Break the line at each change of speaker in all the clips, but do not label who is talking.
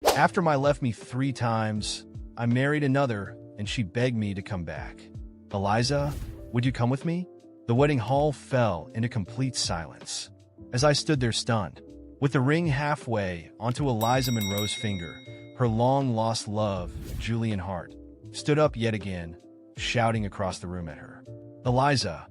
After my left me 3 times, I married another, and she begged me to come back. Eliza, would you come with me? The wedding hall fell into complete silence. As I stood there stunned, with the ring halfway onto Eliza Monroe's finger, her long-lost love, Julian Hart, stood up yet again, shouting across the room at her. Eliza,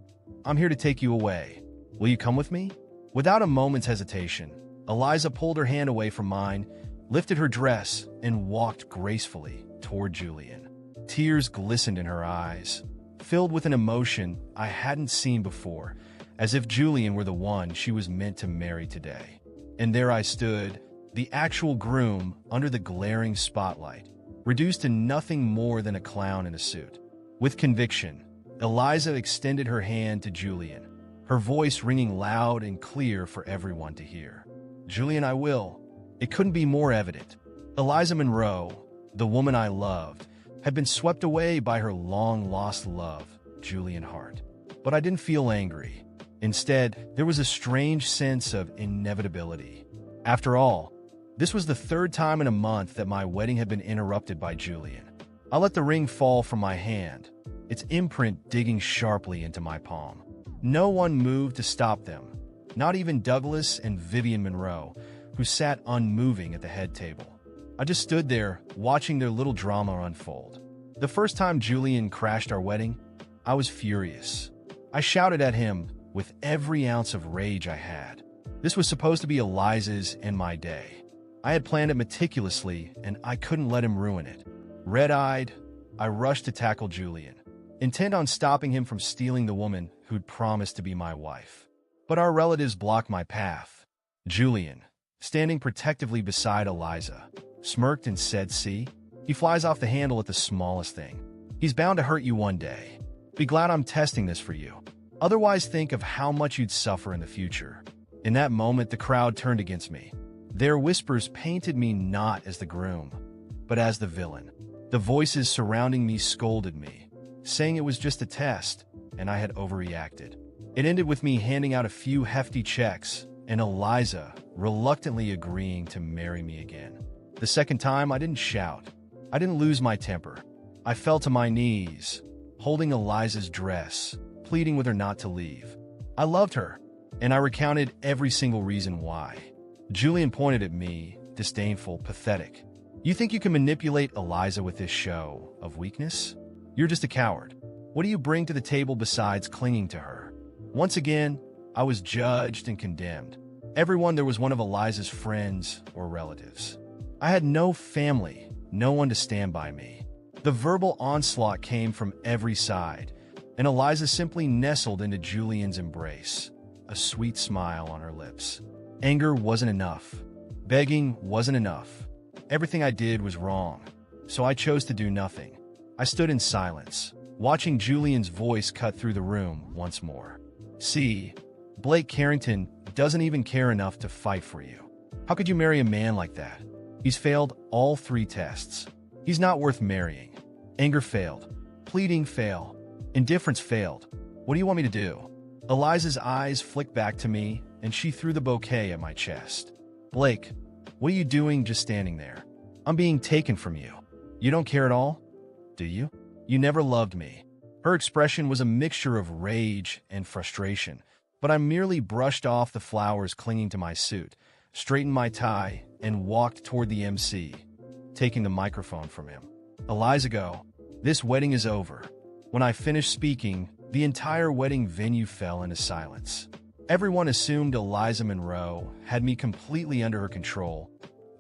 I'm here to take you away. Will you come with me? Without a moment's hesitation, Eliza pulled her hand away from mine, lifted her dress, and walked gracefully toward Julian. Tears glistened in her eyes, filled with an emotion I hadn't seen before, as if Julian were the one she was meant to marry today. And there I stood, the actual groom under the glaring spotlight, reduced to nothing more than a clown in a suit. With conviction, Eliza extended her hand to Julian, her voice ringing loud and clear for everyone to hear. Julian, I will. It couldn't be more evident. Eliza Monroe, the woman I loved, had been swept away by her long-lost love, Julian Hart. But I didn't feel angry. Instead, there was a strange sense of inevitability. After all, this was the 3rd time in a month that my wedding had been interrupted by Julian. I let the ring fall from my hand, its imprint digging sharply into my palm. No one moved to stop them, not even Douglas and Vivian Monroe, who sat unmoving at the head table. I just stood there, watching their little drama unfold. The first time Julian crashed our wedding, I was furious. I shouted at him with every ounce of rage I had. This was supposed to be Eliza's and my day. I had planned it meticulously, and I couldn't let him ruin it. Red-eyed, I rushed to tackle Julian, intent on stopping him from stealing the woman who'd promised to be my wife. But our relatives blocked my path. Julian, standing protectively beside Eliza, smirked and said, "See? He flies off the handle at the smallest thing. He's bound to hurt you one day. Be glad I'm testing this for you. Otherwise, think of how much you'd suffer in the future." In that moment, the crowd turned against me. Their whispers painted me not as the groom, but as the villain. The voices surrounding me scolded me, saying it was just a test, and I had overreacted. It ended with me handing out a few hefty checks, and Eliza reluctantly agreeing to marry me again. The second time, I didn't shout. I didn't lose my temper. I fell to my knees, holding Eliza's dress, pleading with her not to leave. I loved her, and I recounted every single reason why. Julian pointed at me, disdainful, pathetic. You think you can manipulate Eliza with this show of weakness? You're just a coward. What do you bring to the table besides clinging to her? Once again, I was judged and condemned. Everyone there was one of Eliza's friends or relatives. I had no family, no one to stand by me. The verbal onslaught came from every side, and Eliza simply nestled into Julian's embrace, a sweet smile on her lips. Anger wasn't enough. Begging wasn't enough. Everything I did was wrong, so I chose to do nothing. I stood in silence, watching Julian's voice cut through the room once more. See, Blake Carrington doesn't even care enough to fight for you. How could you marry a man like that? He's failed all 3 tests. He's not worth marrying. Anger failed. Pleading failed. Indifference failed. What do you want me to do? Eliza's eyes flicked back to me, and she threw the bouquet at my chest. Blake, what are you doing just standing there? I'm being taken from you. You don't care at all? Do you? You never loved me. Her expression was a mixture of rage and frustration, but I merely brushed off the flowers clinging to my suit, straightened my tie, and walked toward the MC, taking the microphone from him. Eliza, go. This wedding is over. When I finished speaking, the entire wedding venue fell into silence. Everyone assumed Eliza Monroe had me completely under her control,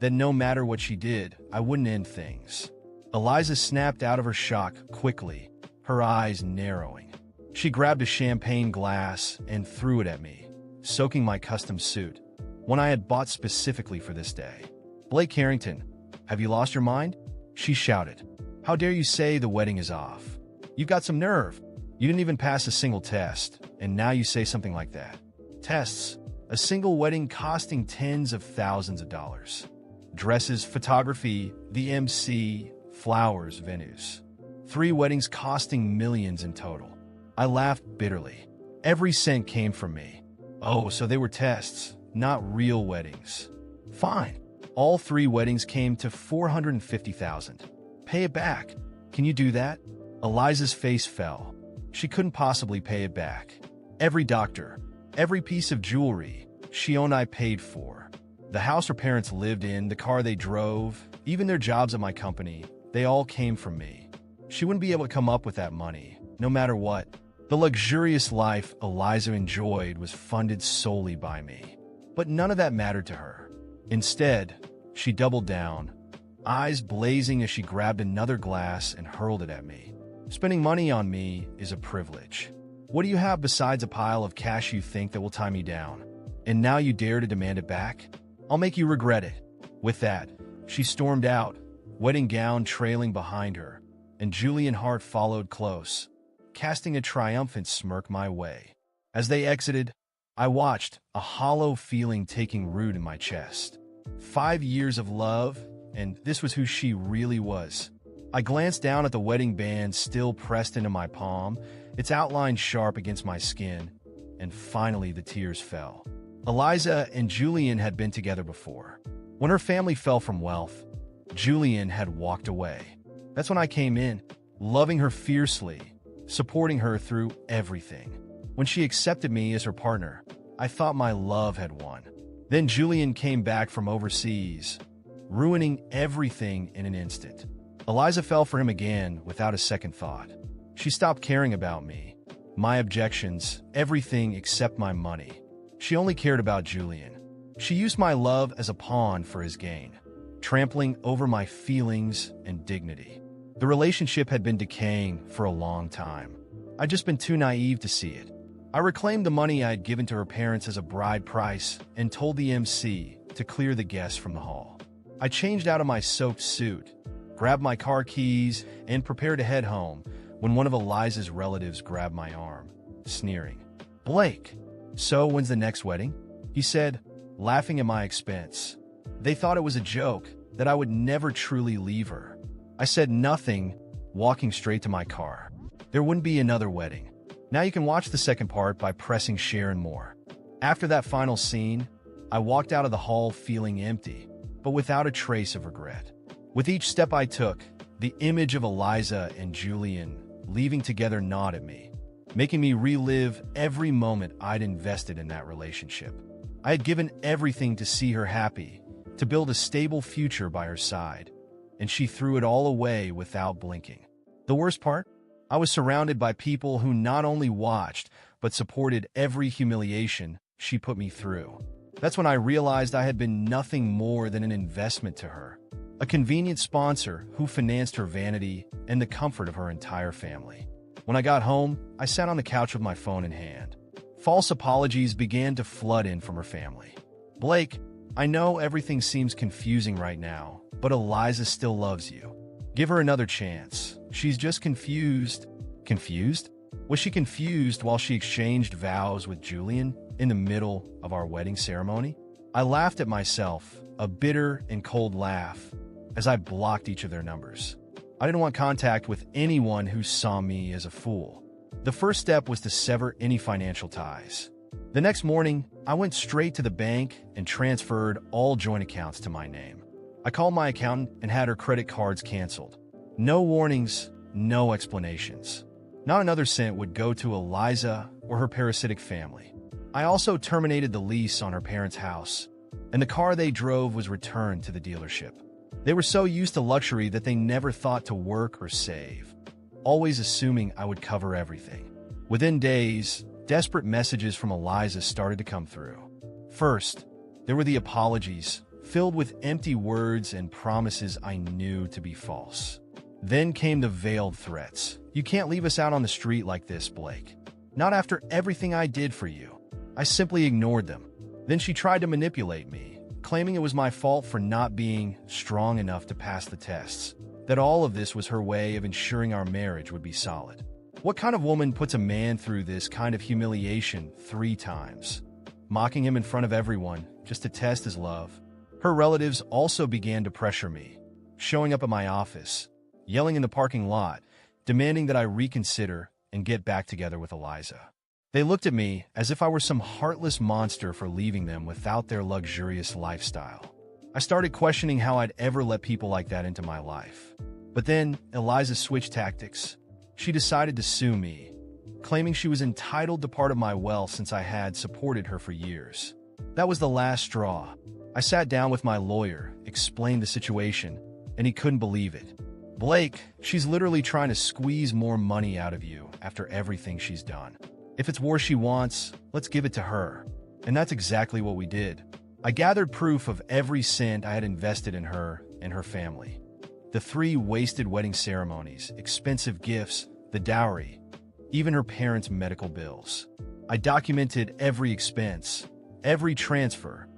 that no matter what she did, I wouldn't end things. Eliza snapped out of her shock quickly, her eyes narrowing. She grabbed a champagne glass and threw it at me, soaking my custom suit, one I had bought specifically for this day. Blake Carrington, have you lost your mind? She shouted. How dare you say the wedding is off? You've got some nerve. You didn't even pass a single test, and now you say something like that. Tests, a single wedding costing tens of thousands of dollars. Dresses, photography, the MC, flowers, venues. 3 weddings costing millions in total. I laughed bitterly. Every cent came from me. Oh, so they were tests, not real weddings. Fine. All three weddings came to $450,000. Pay it back. Can you do that? Eliza's face fell. She couldn't possibly pay it back. Every doctor, every piece of jewelry she owned I paid for. The house her parents lived in, the car they drove, even their jobs at my company, they all came from me. She wouldn't be able to come up with that money, no matter what. The luxurious life Eliza enjoyed was funded solely by me. But none of that mattered to her. Instead, she doubled down, eyes blazing as she grabbed another glass and hurled it at me. Spending money on me is a privilege. What do you have besides a pile of cash you think that will tie me down? And now you dare to demand it back? I'll make you regret it. With that, she stormed out, wedding gown trailing behind her, and Julian Hart followed close, casting a triumphant smirk my way. As they exited, I watched, a hollow feeling taking root in my chest. 5 years of love, and this was who she really was. I glanced down at the wedding band still pressed into my palm, its outline sharp against my skin, and finally the tears fell. Eliza and Julian had been together before. When her family fell from wealth, Julian had walked away. That's when I came in, loving her fiercely, supporting her through everything. When she accepted me as her partner, I thought my love had won. Then Julian came back from overseas, ruining everything in an instant. Eliza fell for him again without a second thought. She stopped caring about me, my objections, everything except my money. She only cared about Julian. She used my love as a pawn for his gain, trampling over my feelings and dignity. The relationship had been decaying for a long time. I'd just been too naive to see it. I reclaimed the money I had given to her parents as a bride price and told the MC to clear the guests from the hall. I changed out of my soaked suit, grabbed my car keys, and prepared to head home when one of Eliza's relatives grabbed my arm, sneering. "Blake, so when's the next wedding?" he said, laughing at my expense. They thought it was a joke, that I would never truly leave her. I said nothing, walking straight to my car. There wouldn't be another wedding. Now you can watch the second part by pressing share and more. After that final scene, I walked out of the hall feeling empty, but without a trace of regret. With each step I took, the image of Eliza and Julian leaving together gnawed at me, making me relive every moment I'd invested in that relationship. I had given everything to see her happy, to build a stable future by her side, and she threw it all away without blinking. The worst part? I was surrounded by people who not only watched, but supported every humiliation she put me through. That's when I realized I had been nothing more than an investment to her, a convenient sponsor who financed her vanity and the comfort of her entire family. When I got home, I sat on the couch with my phone in hand. False apologies began to flood in from her family. "Blake, I know everything seems confusing right now, but Eliza still loves you. Give her another chance. She's just confused." Confused? Was she confused while she exchanged vows with Julian in the middle of our wedding ceremony? I laughed at myself, a bitter and cold laugh, as I blocked each of their numbers. I didn't want contact with anyone who saw me as a fool. The first step was to sever any financial ties. The next morning, I went straight to the bank and transferred all joint accounts to my name. I called my accountant and had her credit cards canceled. No warnings, no explanations. Not another cent would go to Eliza or her parasitic family. I also terminated the lease on her parents' house, and the car they drove was returned to the dealership. They were so used to luxury that they never thought to work or save, always assuming I would cover everything. Within days, desperate messages from Eliza started to come through. First, there were the apologies, filled with empty words and promises I knew to be false. Then came the veiled threats. "You can't leave us out on the street like this, Blake. Not after everything I did for you." I simply ignored them. Then she tried to manipulate me, claiming it was my fault for not being strong enough to pass the tests, that all of this was her way of ensuring our marriage would be solid. What kind of woman puts a man through this kind of humiliation 3 times? Mocking him in front of everyone just to test his love. Her relatives also began to pressure me, showing up at my office, yelling in the parking lot, demanding that I reconsider and get back together with Eliza. They looked at me as if I were some heartless monster for leaving them without their luxurious lifestyle. I started questioning how I'd ever let people like that into my life. But then Eliza switched tactics. She decided to sue me, claiming she was entitled to part of my wealth since I had supported her for years. That was the last straw. I sat down with my lawyer, explained the situation, and he couldn't believe it. "Blake, she's literally trying to squeeze more money out of you after everything she's done. If it's war she wants, let's give it to her." And that's exactly what we did. I gathered proof of every cent I had invested in her and her family. The 3 wasted wedding ceremonies, expensive gifts, the dowry, even her parents' medical bills. I documented every expense, every transfer,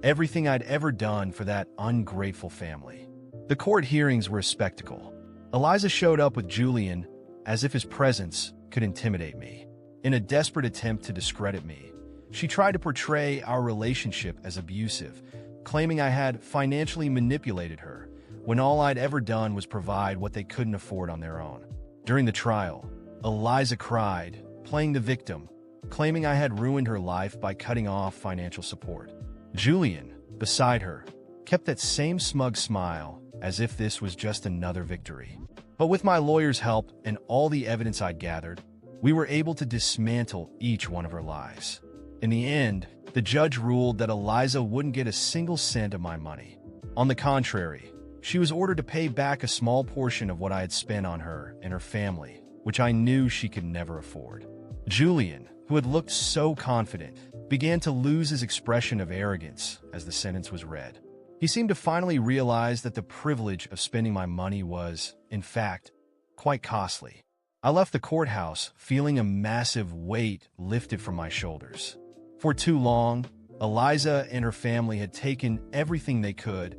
everything I'd ever done for that ungrateful family. The court hearings were a spectacle. Eliza showed up with Julian as if his presence could intimidate me. In a desperate attempt to discredit me, she tried to portray our relationship as abusive, claiming I had financially manipulated her, when all I'd ever done was provide what they couldn't afford on their own. During the trial, Eliza cried, playing the victim, claiming I had ruined her life by cutting off financial support. Julian, beside her, kept that same smug smile as if this was just another victory. But with my lawyer's help and all the evidence I'd gathered, we were able to dismantle each one of her lies. In the end, the judge ruled that Eliza wouldn't get a single cent of my money. On the contrary, she was ordered to pay back a small portion of what I had spent on her and her family, which I knew she could never afford. Julian, who had looked so confident, began to lose his expression of arrogance as the sentence was read. He seemed to finally realize that the privilege of spending my money was, in fact, quite costly. I left the courthouse feeling a massive weight lifted from my shoulders. For too long, Eliza and her family had taken everything they could,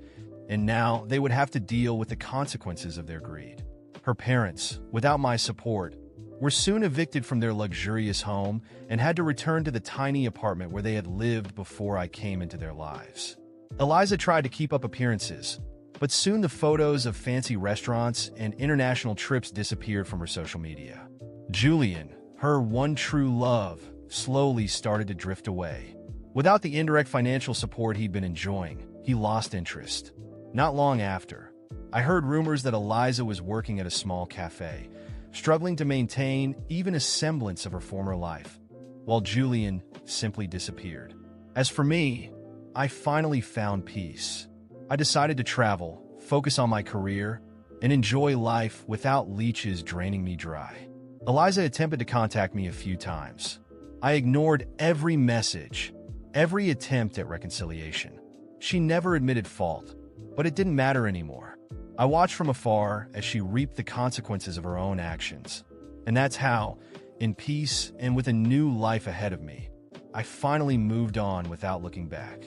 and now they would have to deal with the consequences of their greed. Her parents, without my support, were soon evicted from their luxurious home and had to return to the tiny apartment where they had lived before I came into their lives. Eliza tried to keep up appearances, but soon the photos of fancy restaurants and international trips disappeared from her social media. Julian, her one true love, slowly started to drift away. Without the indirect financial support he'd been enjoying, he lost interest. Not long after, I heard rumors that Eliza was working at a small cafe, struggling to maintain even a semblance of her former life, while Julian simply disappeared. As for me, I finally found peace. I decided to travel, focus on my career, and enjoy life without leeches draining me dry. Eliza attempted to contact me a few times. I ignored every message, every attempt at reconciliation. She never admitted fault, but it didn't matter anymore. I watched from afar as she reaped the consequences of her own actions. And that's how, in peace and with a new life ahead of me, I finally moved on without looking back.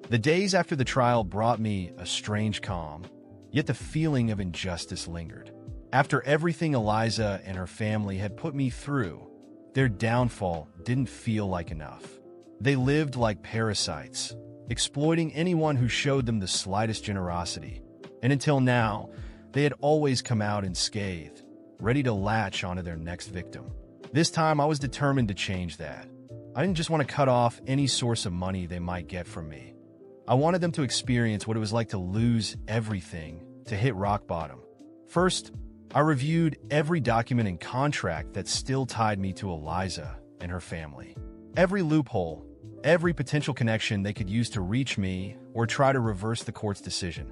The days after the trial brought me a strange calm, yet the feeling of injustice lingered. After everything Eliza and her family had put me through, their downfall didn't feel like enough. They lived like parasites, exploiting anyone who showed them the slightest generosity. And until now, they had always come out unscathed, ready to latch onto their next victim. This time, I was determined to change that. I didn't just want to cut off any source of money they might get from me. I wanted them to experience what it was like to lose everything, to hit rock bottom. First, I reviewed every document and contract that still tied me to Eliza and her family. Every loophole, every potential connection they could use to reach me or try to reverse the court's decision.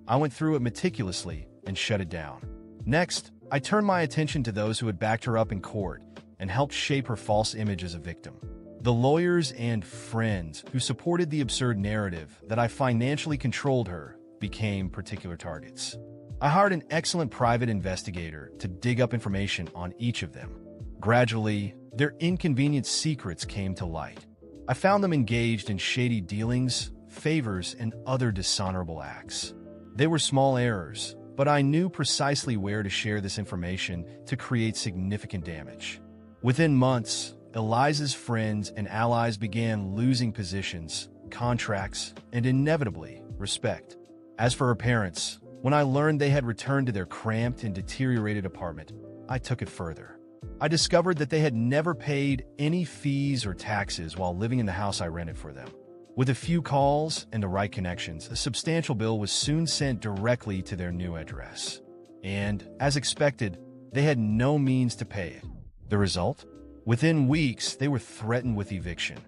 I went through it meticulously and shut it down. Next, I turned my attention to those who had backed her up in court and helped shape her false image as a victim. The lawyers and friends who supported the absurd narrative that I financially controlled her became particular targets. I hired an excellent private investigator to dig up information on each of them. Gradually, their inconvenient secrets came to light. I found them engaged in shady dealings, favors, and other dishonorable acts. They were small errors, but I knew precisely where to share this information to create significant damage. Within months, Eliza's friends and allies began losing positions, contracts, and inevitably, respect. As for her parents, when I learned they had returned to their cramped and deteriorated apartment, I took it further. I discovered that they had never paid any fees or taxes while living in the house I rented for them. With a few calls and the right connections, a substantial bill was soon sent directly to their new address. And, as expected, they had no means to pay it. The result? Within weeks, they were threatened with eviction.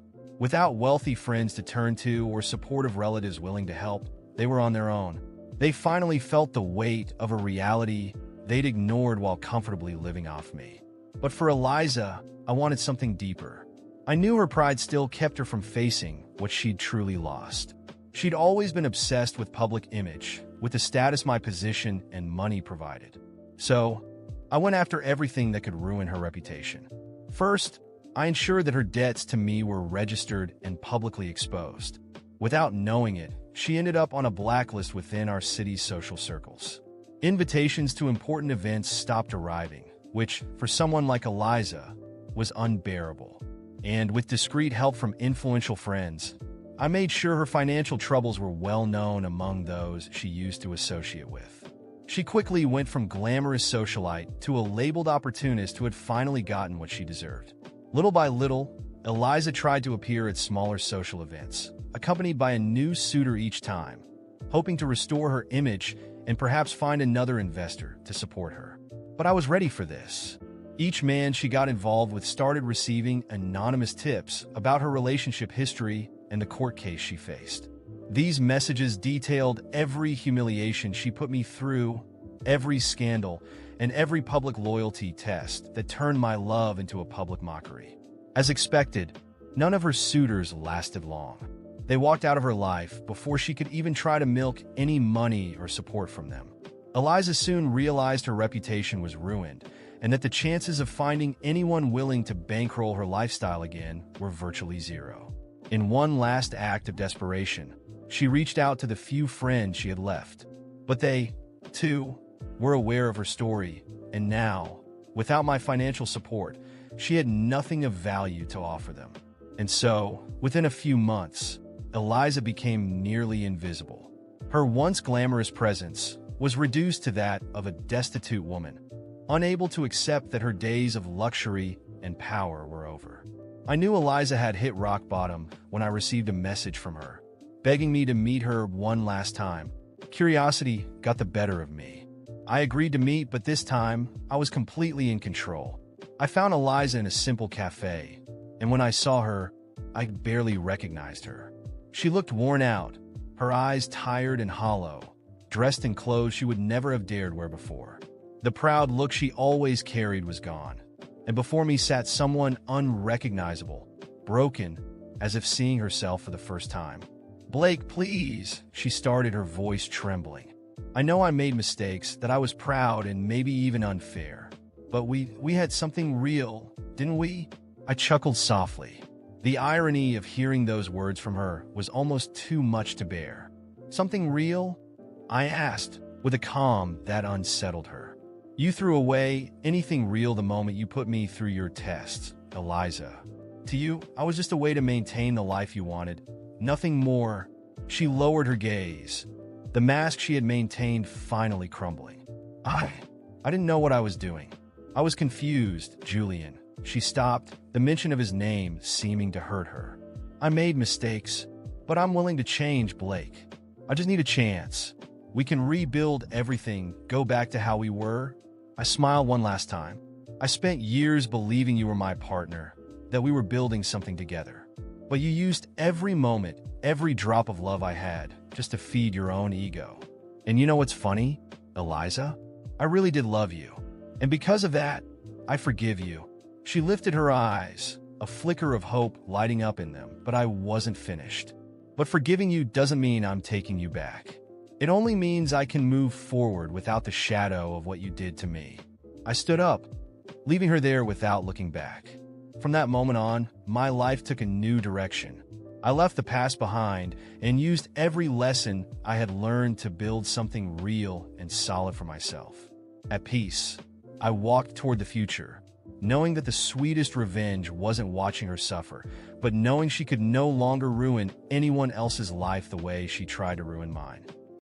Without wealthy friends to turn to or supportive relatives willing to help, they were on their own. They finally felt the weight of a reality they'd ignored while comfortably living off me. But for Eliza, I wanted something deeper. I knew her pride still kept her from facing what she'd truly lost. She'd always been obsessed with public image, with the status my position and money provided. So, I went after everything that could ruin her reputation. First, I ensured that her debts to me were registered and publicly exposed. Without knowing it, she ended up on a blacklist within our city's social circles. Invitations to important events stopped arriving, which, for someone like Eliza, was unbearable. And with discreet help from influential friends, I made sure her financial troubles were well known among those she used to associate with. She quickly went from glamorous socialite to a labeled opportunist who had finally gotten what she deserved. Little by little, Eliza tried to appear at smaller social events, accompanied by a new suitor each time, hoping to restore her image and perhaps find another investor to support her. But I was ready for this. Each man she got involved with started receiving anonymous tips about her relationship history and the court case she faced. These messages detailed every humiliation she put me through, every scandal, and every public loyalty test that turned my love into a public mockery. As expected, none of her suitors lasted long. They walked out of her life before she could even try to milk any money or support from them. Eliza soon realized her reputation was ruined, and that the chances of finding anyone willing to bankroll her lifestyle again were virtually zero. In one last act of desperation, she reached out to the few friends she had left. But they, too, were aware of her story, and now, without my financial support, she had nothing of value to offer them. And so, within a few months, Eliza became nearly invisible. Her once glamorous presence was reduced to that of a destitute woman, unable to accept that her days of luxury and power were over. I knew Eliza had hit rock bottom when I received a message from her, begging me to meet her one last time. Curiosity got the better of me. I agreed to meet, but this time, I was completely in control. I found Eliza in a simple cafe, and when I saw her, I barely recognized her. She looked worn out, her eyes tired and hollow, dressed in clothes she would never have dared wear before. The proud look she always carried was gone, and before me sat someone unrecognizable, broken, as if seeing herself for the first time. "Blake, please," she started, her voice trembling. "I know I made mistakes, that I was proud and maybe even unfair. But we had something real, didn't we?" I chuckled softly. The irony of hearing those words from her was almost too much to bear. "Something real?" I asked, with a calm that unsettled her. "You threw away anything real the moment you put me through your tests, Eliza. To you, I was just a way to maintain the life you wanted. Nothing more." She lowered her gaze, the mask she had maintained finally crumbling. I didn't know what I was doing. I was confused, Julian." She stopped, the mention of his name seeming to hurt her. "I made mistakes, but I'm willing to change, Blake. I just need a chance. We can rebuild everything, go back to how we were." I smiled one last time. "I spent years believing you were my partner, that we were building something together. But you used every moment, every drop of love I had, just to feed your own ego. And you know what's funny, Eliza? I really did love you. And because of that, I forgive you." She lifted her eyes, a flicker of hope lighting up in them, but I wasn't finished. "But forgiving you doesn't mean I'm taking you back. It only means I can move forward without the shadow of what you did to me." I stood up, leaving her there without looking back. From that moment on, my life took a new direction. I left the past behind and used every lesson I had learned to build something real and solid for myself. At peace, I walked toward the future, knowing that the sweetest revenge wasn't watching her suffer, but knowing she could no longer ruin anyone else's life the way she tried to ruin mine.